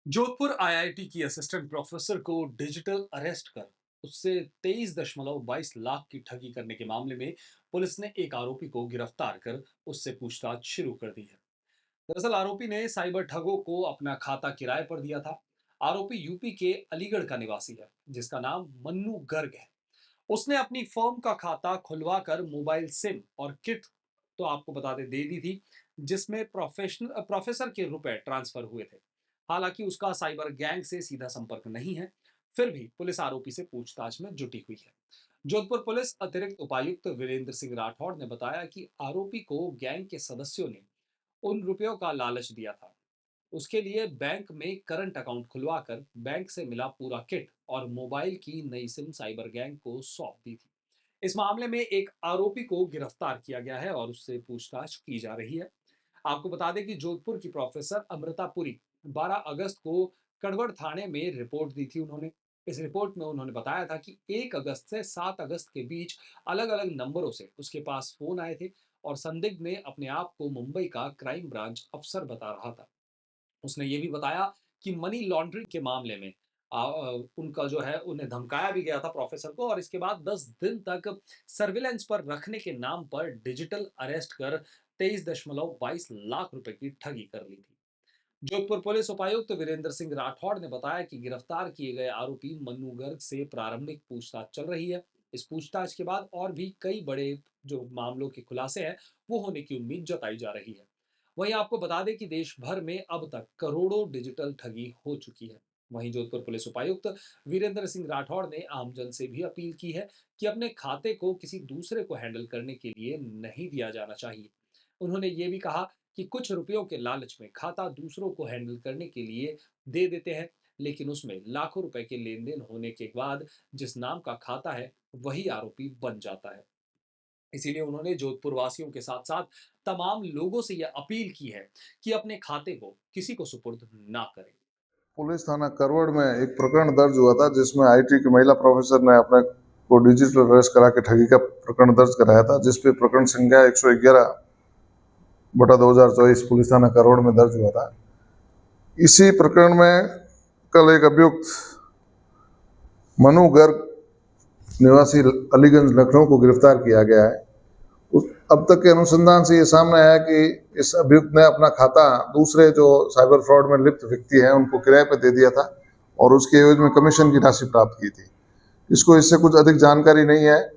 Jodhpur IIT की assistant professor को digital arrest कर उससे 23.22 लाख की ठगी करने के मामले में पुलिस ने एक आरोपी को गिरफ्तार कर उससे पूछताछ शुरू कर दी है। दरअसल आरोपी ने साइबर ठगों को अपना खाता किराए पर दिया था। आरोपी यूपी के अलीगढ़ का निवासी है, जिसका नाम मन्नू गर्ग है। उसने अपनी फर्म का खाता खुलवाकर मोबाइल सिम और किट तो आपको बता दे दी थी, जिसमें प्रोफेसर के रुपए ट्रांसफर हुए थे। हालांकि उसका साइबर गैंग से सीधा संपर्क नहीं है। फिर भी पुलिस आरोपी से पूछताछ में जुटी हुई है। जोधपुर पुलिस अतिरिक्त उपायुक्त वीरेंद्र सिंह राठौड़ ने बताया कि आरोपी को गैंग के सदस्यों ने उन रुपयों का लालच दिया था। उसके लिए बैंक में करंट अकाउंट खुलवाकर बैंक से मिला पूरा किट और मोबाइल की नई सिम साइबर गैंग को सौंप दी थी। इस मामले में एक आरोपी को गिरफ्तार किया गया है और उससे पूछताछ की जा रही है। आपको बता दें कि जोधपुर की प्रोफेसर अमृतापुरी 12 अगस्त को कड़वड़ थाने में रिपोर्ट दी थी उन्होंने। इस रिपोर्ट में उन्होंने बताया था कि 1 अगस्त से 7 अगस्त के बीच अलग-अलग नंबरों से उसके पास फोन आए थे और संदिग्ध ने अपने आप को मुंबई का क्राइम ब्रांच अफसर बता रहा था। उसने ये भी बताया कि मनी लॉन्ड्रिंग के मामले में उनका जो है उन्हें धमकाया भी गया था प्रोफेसर को, और इसके बाद 10 दिन तक सर्विलेंस पर रखने के नाम पर डिजिटल अरेस्ट कर 23.22 लाख रुपए की ठगी कर ली थी। जोधपुर पुलिस उपायुक्त वीरेंद्र सिंह राठौड़ ने बताया कि गिरफ्तार किए गए आरोपी मन्नू गर्ग से प्रारंभिक पूछताछ चल रही है। इस पूछताछ के बाद और भी कई बड़े जो मामलों के खुलासे हैं, वो होने की उम्मीद जताई जा रही है। वहीं आपको बता दें कि देश भर में अब तक करोड़ों डिजिटल ठगी हो चुकी है। वहीं जोधपुर पुलिस उपायुक्त वीरेंद्र सिंह राठौड़ ने आमजन से भी अपील की है कि अपने खाते को किसी दूसरे को हैंडल करने के लिए नहीं दिया जाना चाहिए। उन्होंने ये भी कहा कि कुछ रुपयों के लालच में खाता दूसरों को हैंडल करने के लिए दे देते हैं, लेकिन उसमें लाखों रुपए के लेन देन होने के बाद जिस नाम का खाता है वही आरोपी बन जाता है। इसीलिए उन्होंने जोधपुर वासियों के साथ साथ तमाम लोगों से यह अपील की है कि अपने खाते को किसी को सुपुर्द ना करें। पुलिस थाना करवड़ में एक प्रकरण दर्ज हुआ था जिसमें आईटी की महिला प्रोफेसर ने अपने को डिजिटल अरेस्ट करा के ठगी का प्रकरण दर्ज कराया था, जिसपे प्रकरण संख्या 111/2024 पुलिस थाना करवड़ में दर्ज हुआ था। इसी प्रकरण में कल एक अभियुक्त मनु गर्ग निवासी अलीगंज लखनऊ को गिरफ्तार किया गया है। अब तक के अनुसंधान से ये सामने आया कि इस अभियुक्त ने अपना खाता दूसरे जो साइबर फ्रॉड में लिप्त व्यक्ति हैं उनको किराए पर दे दिया था और उसके एवज में कमीशन की राशि प्राप्त की थी। इसको इससे कुछ अधिक जानकारी नहीं है।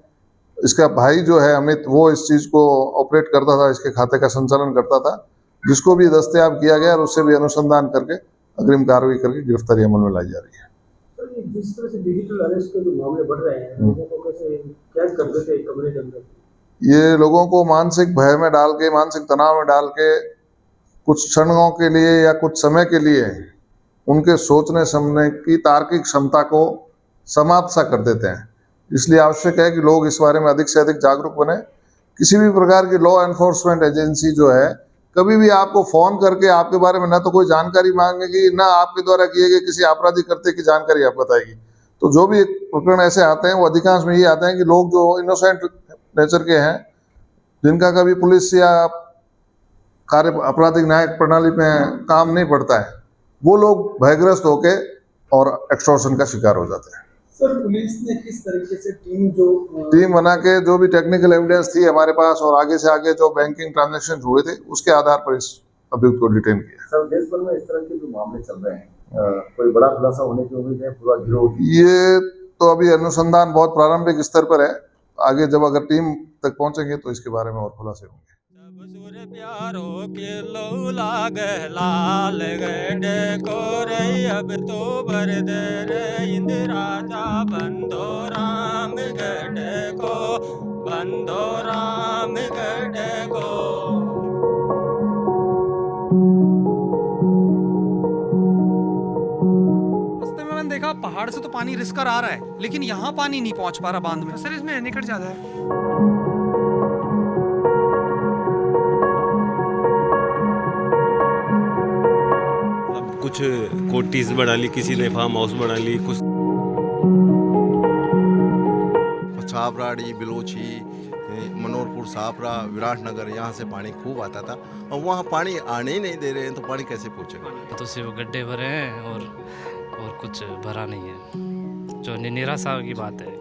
इसका भाई जो है अमित, वो इस चीज को ऑपरेट करता था, इसके खाते का संचालन करता था, जिसको भी दस्तयाब किया गया और उससे भी अनुसंधान करके अग्रिम कार्रवाई करके गिरफ्तारी अमल में लाई जा रही है। जिस तरह से डिजिटल अरेस्ट के जो मामले बढ़ रहे हैं, लोगों को कैसे कैद कर देते हैं कमरे के अंदर। ये लोगों को मानसिक भय में डाल के, मानसिक तनाव में डाल के कुछ क्षणों के लिए या कुछ समय के लिए उनके सोचने समझने की तार्किक क्षमता को समाप्त सा कर देते हैं। इसलिए आवश्यक है कि लोग इस बारे में अधिक से अधिक जागरूक बने। किसी भी प्रकार की लॉ एनफोर्समेंट एजेंसी जो है कभी भी आपको फोन करके आपके बारे में ना तो कोई जानकारी मांगेगी, ना आपके द्वारा किए गए किसी आपराधिक कृत्य की जानकारी आप बताएगी। तो जो भी प्रकरण ऐसे आते हैं वो अधिकांश में ये आते हैं कि लोग जो इनोसेंट नेचर के हैं, जिनका कभी पुलिस या कार्य आपराधिक न्यायिक प्रणाली में काम नहीं पड़ता है, वो लोग भयग्रस्त होके और एक्सटॉर्शन का शिकार हो जाते हैं। सर, पुलिस ने किस तरीके से टीम बना के जो भी टेक्निकल एविडेंस थी हमारे पास और आगे से आगे जो बैंकिंग ट्रांजैक्शन हुए थे उसके आधार पर इस अभियुक्त को डिटेन किया। सर, देश भर में इस तरह के जो मामले चल रहे हैं, कोई बड़ा खुलासा होने की उम्मीद है? पूरा गिरोह ये तो अभी अनुसंधान बहुत प्रारंभिक स्तर पर है। आगे जब अगर टीम तक पहुंचेंगे तो इसके बारे में और खुलासे होंगे। प्यारो के लो लाग लाल गड को रे अब तो बरदर इंदिराजा बंदो राम गड को, बंदो राम गड को। रास्ते में मैंने देखा पहाड़ से तो पानी रिसकर आ रहा है, लेकिन यहाँ पानी नहीं पहुंच पा रहा बांध में। सर, इसमें निकट ज्यादा है। अब कुछ कोटीज बना ली, किसी ने फार्म हाउस बना ली, कुछ छाबराड़ी, बिलोची, मनोहरपुर, सापरा, विराटनगर, यहाँ से पानी खूब आता था और वहाँ पानी आने ही नहीं दे रहे हैं, तो पानी कैसे पहुँचेगा? तो सिर्फ गड्ढे भरे हैं और कुछ भरा नहीं है, जो निराशा की बात है।